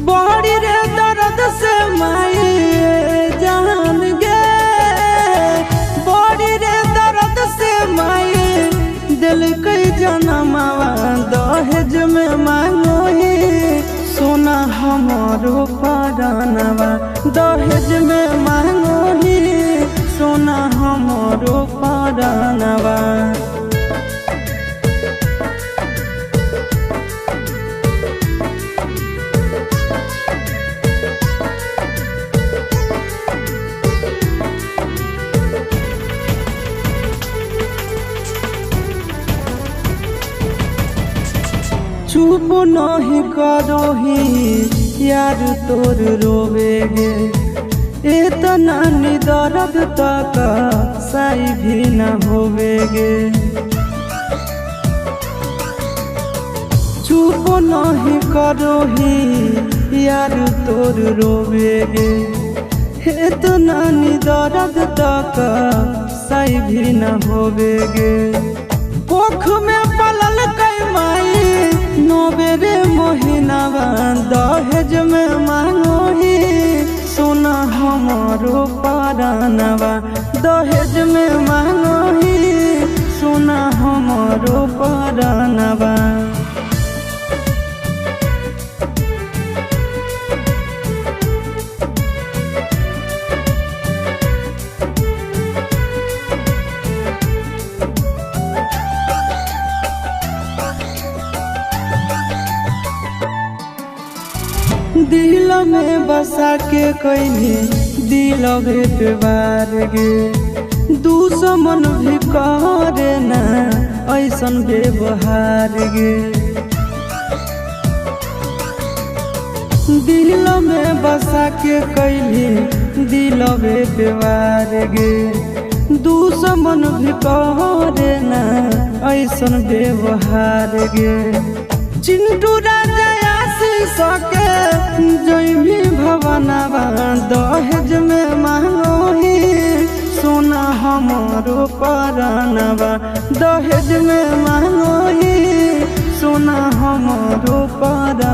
बड़ी रे दर्द से माई जान गे, बड़ी रे दर्द से माई दिल कई जनमवा दहेज में मांगो ही सोना हमारो परानवा, दहेज में मांगो ही सोना हमारो परानवा। चुप नहीं करो ही यार तोर रोवेगे, इतना दर्द तक सही भी न होवेगे। चुप नहीं करो ही यार तोर रोवेगे, इतना दर्द तक सही भी न होवेगे। कोख में पलल कई माई नोबेरे मोहिनावा, दहेज में मांगो ही सोना हमारो परानवा, दहेज में मांगो ही सोना हमारो परानवा। दिल में बसा के कईनी दिल पे बार गे, दुश्मन भी करे ना ऐसन व्यवहार गे। दिल में बसा के कईनी दिल पे बार गे, दुश्मन भी करे ना ऐसन व्यवहार गे। चिंटू राजा सके जैमी भवनवा, दहेज में मांगो ही सोना हमारो परानवा, दहेज में मांगो ही सोना हमारो परानवा।